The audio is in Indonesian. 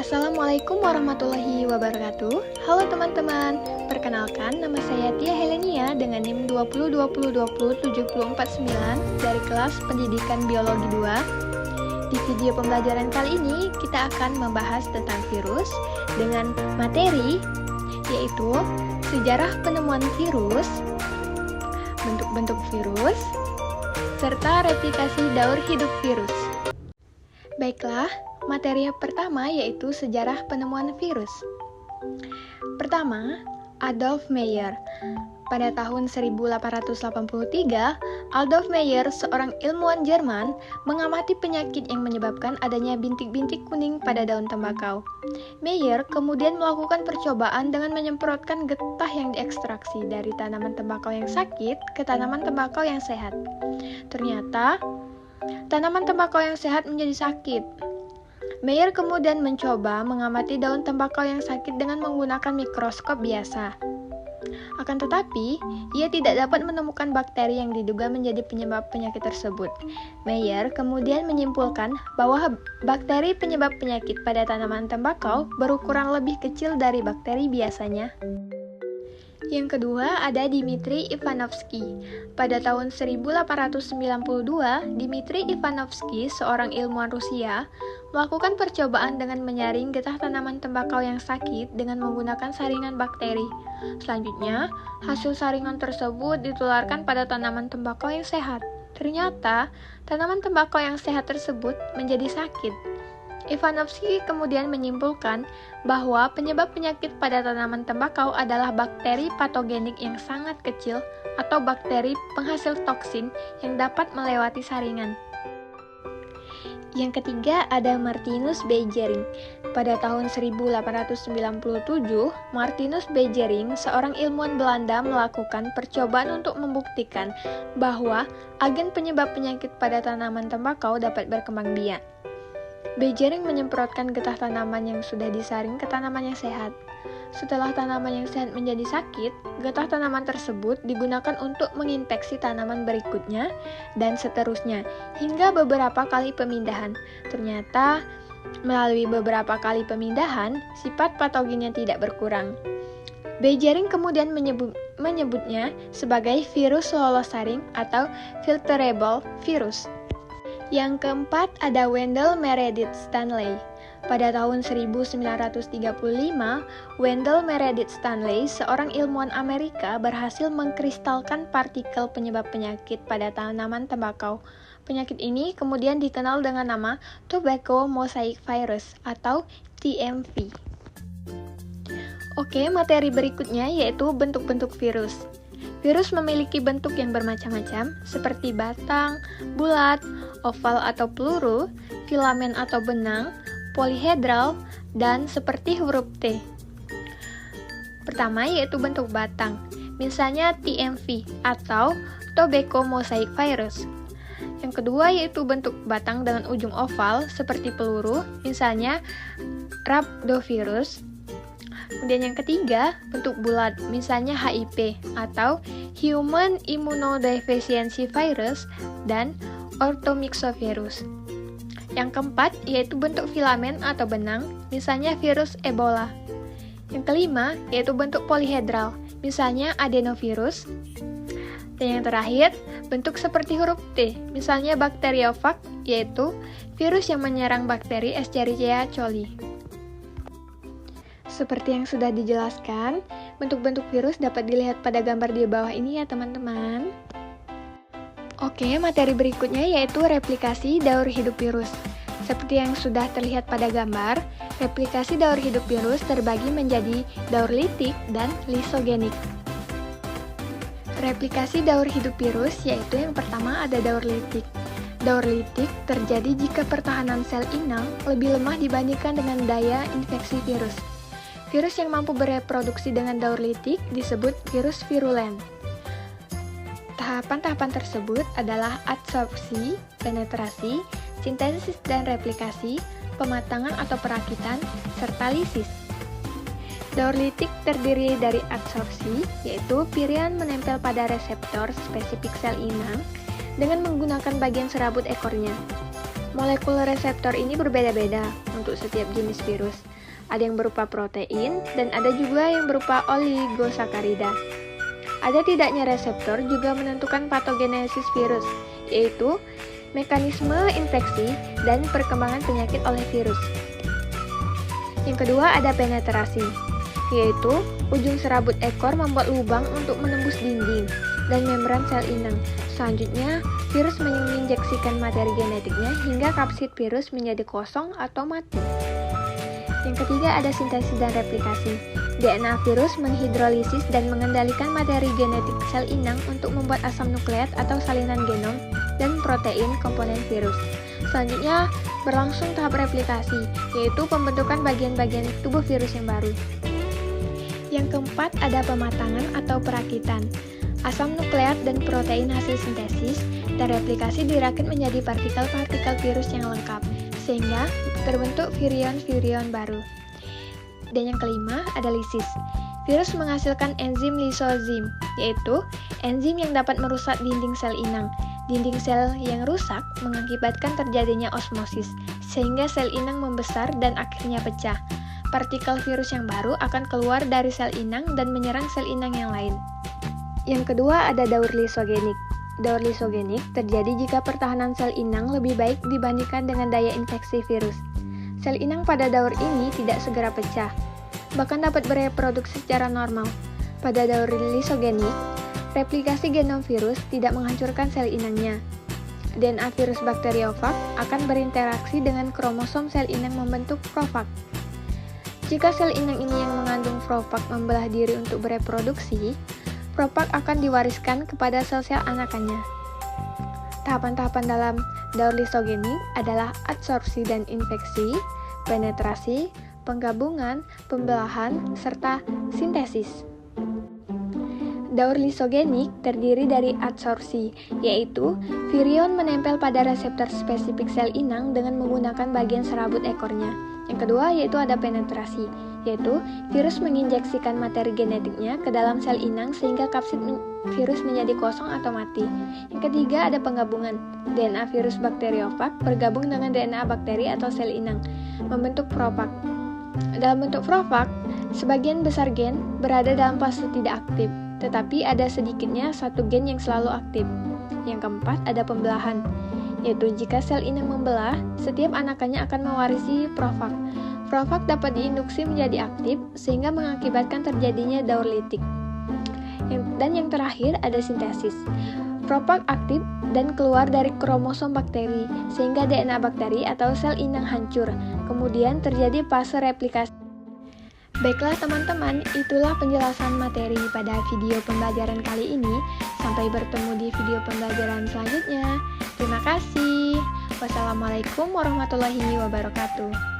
Assalamualaikum warahmatullahi wabarakatuh. Halo teman-teman, perkenalkan nama saya Tia Helenia dengan NIM 2020207049 dari kelas Pendidikan Biologi 2. Di video pembelajaran kali ini kita akan membahas tentang virus dengan materi yaitu sejarah penemuan virus, bentuk-bentuk virus, serta replikasi daur hidup virus. Baiklah, materi pertama yaitu sejarah penemuan virus. Pertama, Adolf Meyer. Pada tahun 1883, Adolf Meyer, seorang ilmuwan Jerman, mengamati penyakit yang menyebabkan adanya bintik-bintik kuning pada daun tembakau. Meyer kemudian melakukan percobaan dengan menyemprotkan getah yang diekstraksi dari tanaman tembakau yang sakit ke tanaman tembakau yang sehat. Ternyata, tanaman tembakau yang sehat menjadi sakit. Meyer kemudian mencoba mengamati daun tembakau yang sakit dengan menggunakan mikroskop biasa. Akan tetapi, ia tidak dapat menemukan bakteri yang diduga menjadi penyebab penyakit tersebut. Meyer kemudian menyimpulkan bahwa bakteri penyebab penyakit pada tanaman tembakau berukuran lebih kecil dari bakteri biasanya. Yang kedua ada Dmitri Ivanovsky. Pada tahun 1892, Dmitri Ivanovsky, seorang ilmuwan Rusia, melakukan percobaan dengan menyaring getah tanaman tembakau yang sakit dengan menggunakan saringan bakteri. Selanjutnya, hasil saringan tersebut ditularkan pada tanaman tembakau yang sehat. Ternyata, tanaman tembakau yang sehat tersebut menjadi sakit. Ivanovsky kemudian menyimpulkan bahwa penyebab penyakit pada tanaman tembakau adalah bakteri patogenik yang sangat kecil atau bakteri penghasil toksin yang dapat melewati saringan. Yang ketiga ada Martinus Beijering. Pada tahun 1897, Martinus Beijering, seorang ilmuwan Belanda, melakukan percobaan untuk membuktikan bahwa agen penyebab penyakit pada tanaman tembakau dapat berkembang biak. Beijering menyemprotkan getah tanaman yang sudah disaring ke tanaman yang sehat. Setelah tanaman yang sehat menjadi sakit, getah tanaman tersebut digunakan untuk menginfeksi tanaman berikutnya dan seterusnya hingga beberapa kali pemindahan. Ternyata, melalui beberapa kali pemindahan, sifat patogennya tidak berkurang. Beijering kemudian menyebutnya sebagai virus lolos saring atau filterable virus. Yang keempat ada Wendell Meredith Stanley. Pada tahun 1935, Wendell Meredith Stanley, seorang ilmuwan Amerika, berhasil mengkristalkan partikel penyebab penyakit pada tanaman tembakau. Penyakit ini kemudian dikenal dengan nama Tobacco Mosaic Virus atau TMV. Oke, materi berikutnya yaitu bentuk-bentuk virus. Virus memiliki bentuk yang bermacam-macam, seperti batang, bulat, oval atau peluru, filamen atau benang, polihedral, dan seperti huruf T. Pertama yaitu bentuk batang, misalnya TMV atau Tobacco Mosaic Virus. Yang kedua yaitu bentuk batang dengan ujung oval, seperti peluru, misalnya Rhabdovirus. Kemudian yang ketiga, bentuk bulat, misalnya HIV atau Human Immunodeficiency Virus dan Orthomyxovirus. Yang keempat, yaitu bentuk filamen atau benang, misalnya virus Ebola. Yang kelima, yaitu bentuk polihedral, misalnya adenovirus. Dan yang terakhir, bentuk seperti huruf T, misalnya bakteriophag, yaitu virus yang menyerang bakteri Escherichia coli. Seperti yang sudah dijelaskan, bentuk-bentuk virus dapat dilihat pada gambar di bawah ini ya teman-teman. Oke, materi berikutnya yaitu replikasi daur hidup virus. Seperti yang sudah terlihat pada gambar, replikasi daur hidup virus terbagi menjadi daur litik dan lisogenik. Replikasi daur hidup virus yaitu yang pertama ada daur litik. Daur litik terjadi jika pertahanan sel inang lebih lemah dibandingkan dengan daya infeksi virus. Virus yang mampu bereproduksi dengan daur litik disebut virus virulen. Tahapan-tahapan tersebut adalah adsorpsi, penetrasi, sintesis dan replikasi, pematangan atau perakitan, serta lisis. Daur litik terdiri dari adsorpsi, yaitu pirian menempel pada reseptor spesifik sel inang dengan menggunakan bagian serabut ekornya. Molekul reseptor ini berbeda-beda untuk setiap jenis virus. Ada yang berupa protein dan ada juga yang berupa oligosakarida. Ada tidaknya reseptor juga menentukan patogenesis virus, yaitu mekanisme infeksi dan perkembangan penyakit oleh virus. Yang kedua ada penetrasi, yaitu ujung serabut ekor membuat lubang untuk menembus dinding dan membran sel inang. Selanjutnya, virus menginjeksikan materi genetiknya hingga kapsid virus menjadi kosong atau mati. Yang ketiga ada sintesis dan replikasi. DNA virus menghidrolisis dan mengendalikan materi genetik sel inang untuk membuat asam nukleat atau salinan genom dan protein komponen virus. Selanjutnya, berlangsung tahap replikasi, yaitu pembentukan bagian-bagian tubuh virus yang baru. Yang keempat ada pematangan atau perakitan. Asam nukleat dan protein hasil sintesis dan replikasi dirakit menjadi partikel-partikel virus yang lengkap, sehingga terbentuk virion-virion baru. Dan yang kelima ada lisis. Virus menghasilkan enzim lisozim, yaitu enzim yang dapat merusak dinding sel inang. Dinding sel yang rusak mengakibatkan terjadinya osmosis, sehingga sel inang membesar dan akhirnya pecah. Partikel virus yang baru akan keluar dari sel inang dan menyerang sel inang yang lain. Yang kedua ada daur lisogenik. Daur lisogenik terjadi jika pertahanan sel inang lebih baik dibandingkan dengan daya infeksi virus. Sel inang pada daur ini tidak segera pecah, bahkan dapat bereproduksi secara normal. Pada daur lisogenik, replikasi genom virus tidak menghancurkan sel inangnya. DNA virus bakteriofag akan berinteraksi dengan kromosom sel inang membentuk profag. Jika sel inang ini yang mengandung profag membelah diri untuk bereproduksi, profag akan diwariskan kepada sel-sel anakannya. Tahapan-tahapan dalam daur lisogenik adalah adsorpsi dan infeksi, penetrasi, penggabungan, pembelahan, serta sintesis. Daur lisogenik terdiri dari adsorpsi, yaitu virion menempel pada reseptor spesifik sel inang dengan menggunakan bagian serabut ekornya. Yang kedua yaitu ada penetrasi, yaitu virus menginjeksikan materi genetiknya ke dalam sel inang sehingga kapsid virus menjadi kosong atau mati. Yang ketiga ada penggabungan. DNA virus bakteriofag bergabung dengan DNA bakteri atau sel inang, membentuk profag. Dalam bentuk profag, sebagian besar gen berada dalam fase tidak aktif, tetapi ada sedikitnya satu gen yang selalu aktif. Yang keempat ada pembelahan, yaitu jika sel inang membelah, setiap anakannya akan mewarisi profag. Profag dapat diinduksi menjadi aktif sehingga mengakibatkan terjadinya daur litik. Dan yang terakhir ada sintesis. Profag aktif dan keluar dari kromosom bakteri sehingga DNA bakteri atau sel inang hancur. Kemudian terjadi fase replikasi. Baiklah teman-teman, itulah penjelasan materi pada video pembelajaran kali ini. Sampai bertemu di video pembelajaran selanjutnya. Terima kasih. Wassalamualaikum warahmatullahi wabarakatuh.